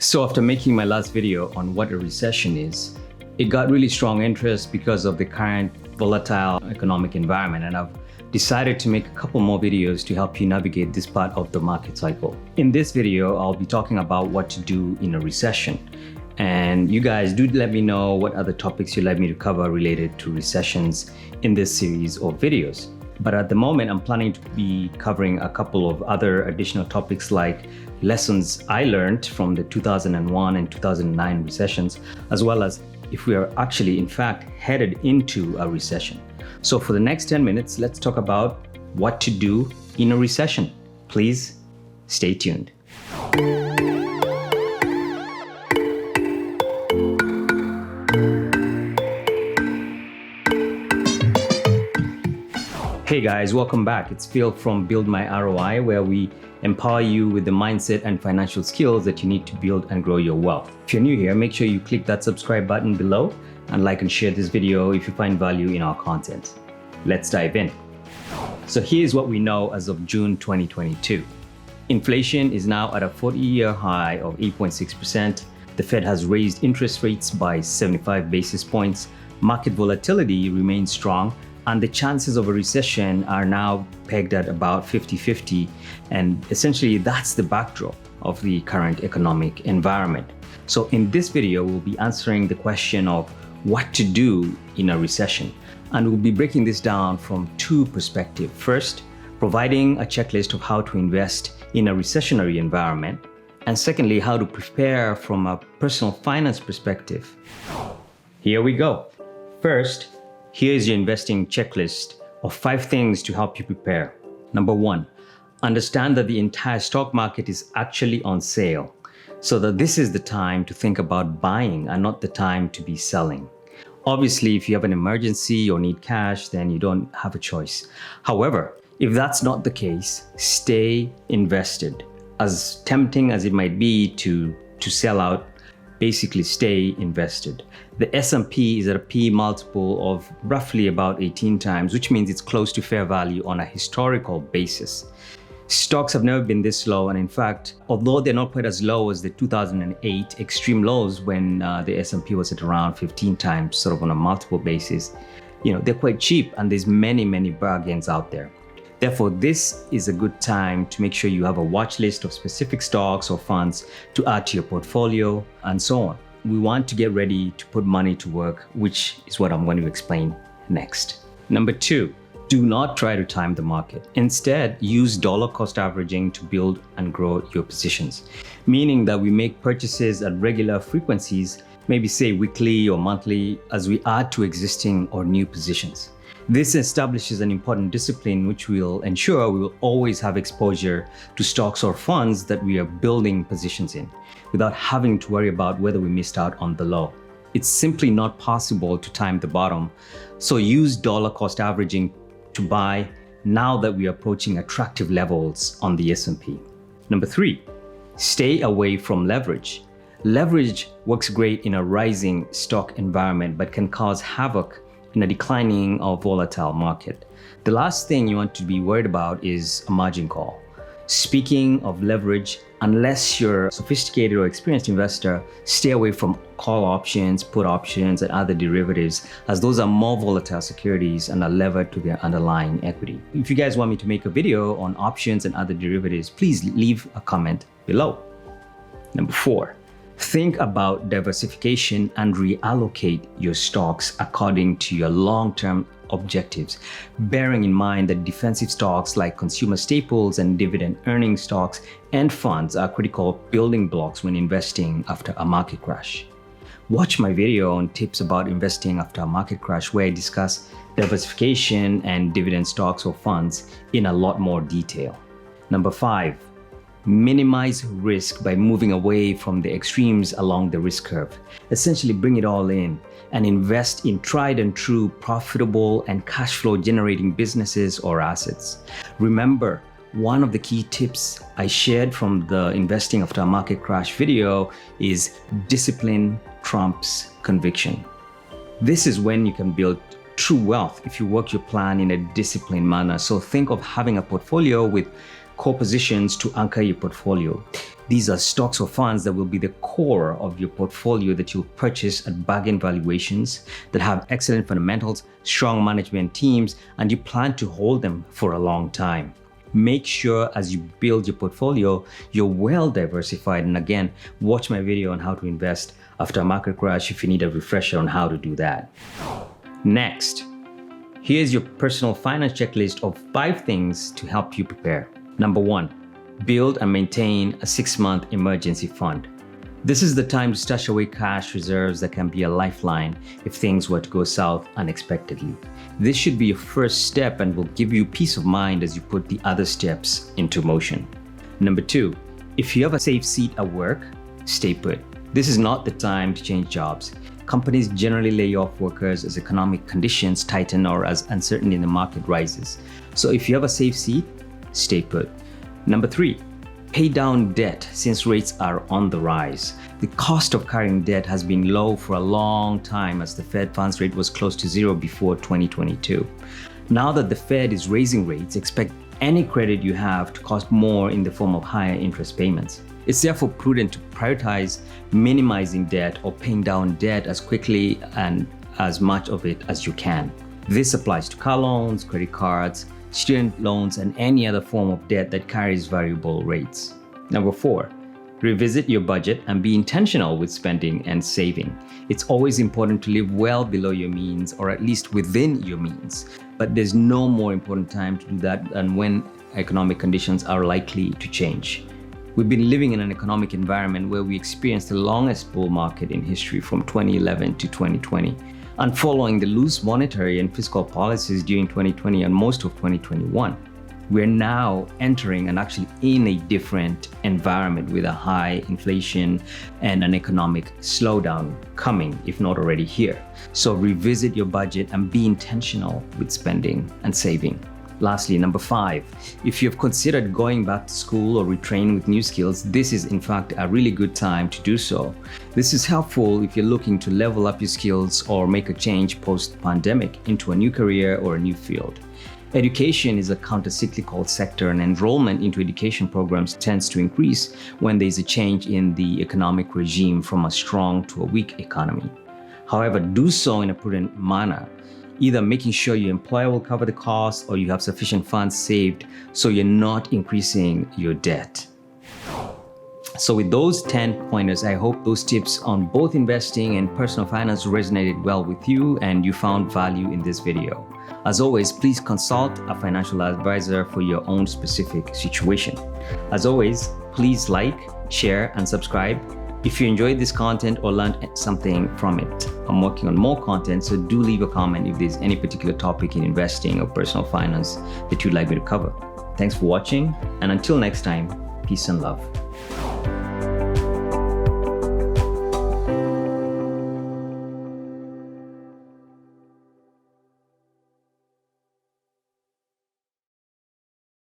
So after making my last video on what a recession is, it got really strong interest because of the current volatile economic environment, and I've decided to make a couple more videos to help you navigate this part of the market cycle. In this video, I'll be talking about what to do in a recession. And you guys do let me know what other topics you'd like me to cover related to recessions in this series of videos. But at the moment, I'm planning to be covering a couple of other additional topics like lessons I learned from the 2001 and 2009 recessions, as well as if we are actually, in fact, headed into a recession. So for the next 10 minutes, let's talk about what to do in a recession. Please stay tuned. Hey guys, welcome back. It's Phil from Build My ROI, where we empower you with the mindset and financial skills that you need to build and grow your wealth. If you're new here, make sure you click that subscribe button below and like and share this video if you find value in our content. Let's dive in. So here's what we know as of June 2022. Inflation is now at a 40-year high of 8.6%. The Fed has raised interest rates by 75 basis points. Market volatility remains strong, and the chances of a recession are now pegged at about 50-50. And essentially, that's the backdrop of the current economic environment. So in this video, we'll be answering the question of what to do in a recession. And we'll be breaking this down from two perspectives. First, providing a checklist of how to invest in a recessionary environment. And secondly, how to prepare from a personal finance perspective. Here we go. First, here's your investing checklist of 5 things to help you prepare. Number 1, understand that the entire stock market is actually on sale, so that this is the time to think about buying and not the time to be selling. Obviously, if you have an emergency or need cash, then you don't have a choice. However, if that's not the case, stay invested. As tempting as it might be to sell out, basically stay invested. The S&P is at a P multiple of roughly about 18 times, which means it's close to fair value on a historical basis. Stocks have never been this low, and in fact, although they're not quite as low as the 2008 extreme lows when the S&P was at around 15 times, sort of on a multiple basis, they're quite cheap, and there's many bargains out there. Therefore, this is a good time to make sure you have a watch list of specific stocks or funds to add to your portfolio and so on. We want to get ready to put money to work, which is what I'm going to explain next. Number 2, do not try to time the market. Instead, use dollar cost averaging to build and grow your positions, meaning that we make purchases at regular frequencies, maybe say weekly or monthly, as we add to existing or new positions. This establishes an important discipline which will ensure we will always have exposure to stocks or funds that we are building positions in, without having to worry about whether we missed out on the low. It's simply not possible to time the bottom, so use dollar cost averaging to buy now that we are approaching attractive levels on the S&P. Number 3, stay away from leverage. Leverage works great in a rising stock environment, but can cause havoc in a declining or volatile market. The last thing you want to be worried about is a margin call. Speaking of leverage, unless you're a sophisticated or experienced investor, stay away from call options, put options, and other derivatives, as those are more volatile securities and are levered to their underlying equity. If you guys want me to make a video on options and other derivatives, please leave a comment below. Number 4, think about diversification and reallocate your stocks according to your long-term objectives, bearing in mind that defensive stocks like consumer staples and dividend earning stocks and funds are critical building blocks when investing after a market crash. Watch my video on tips about investing after a market crash, where I discuss diversification and dividend stocks or funds in a lot more detail. Number 5, minimize risk by moving away from the extremes along the risk curve. Essentially, bring it all in and invest in tried and true profitable and cash flow generating businesses or assets. Remember, one of the key tips I shared from the investing after a market crash video is discipline trumps conviction. This is when you can build true wealth if you work your plan in a disciplined manner. So think of having a portfolio with core positions to anchor your portfolio. These are stocks or funds that will be the core of your portfolio that you'll purchase at bargain valuations, that have excellent fundamentals, strong management teams, and you plan to hold them for a long time. Make sure as you build your portfolio, you're well diversified. And again, watch my video on how to invest after a market crash if you need a refresher on how to do that. Next, here's your personal finance checklist of 5 things to help you prepare. Number 1, build and maintain a 6-month emergency fund. This is the time to stash away cash reserves that can be a lifeline if things were to go south unexpectedly. This should be your first step and will give you peace of mind as you put the other steps into motion. Number 2, if you have a safe seat at work, stay put. This is not the time to change jobs. Companies generally lay off workers as economic conditions tighten or as uncertainty in the market rises. So if you have a safe seat, stay put. Number 3, pay down debt since rates are on the rise. The cost of carrying debt has been low for a long time as the Fed funds rate was close to 0 before 2022. Now that the Fed is raising rates, expect any credit you have to cost more in the form of higher interest payments. It's therefore prudent to prioritize minimizing debt or paying down debt as quickly and as much of it as you can. This applies to car loans, credit cards, student loans, and any other form of debt that carries variable rates. Number 4, revisit your budget and be intentional with spending and saving. It's always important to live well below your means or at least within your means, but there's no more important time to do that than when economic conditions are likely to change. We've been living in an economic environment where we experienced the longest bull market in history from 2011 to 2020. And following the loose monetary and fiscal policies during 2020 and most of 2021, we're now entering and actually in a different environment with a high inflation and an economic slowdown coming, if not already here. So revisit your budget and be intentional with spending and saving. Lastly, number 5, if you've considered going back to school or retrain with new skills, this is in fact a really good time to do so. This is helpful if you're looking to level up your skills or make a change post-pandemic into a new career or a new field. Education is a counter-cyclical sector, and enrollment into education programs tends to increase when there is a change in the economic regime from a strong to a weak economy. However, do so in a prudent manner, either making sure your employer will cover the cost or you have sufficient funds saved so you're not increasing your debt. So with those 10 pointers, I hope those tips on both investing and personal finance resonated well with you and you found value in this video. As always, please consult a financial advisor for your own specific situation. As always, please like, share, and subscribe if you enjoyed this content or learned something from it. I'm working on more content, so do leave a comment if there's any particular topic in investing or personal finance that you'd like me to cover. Thanks for watching, and until next time, peace and love.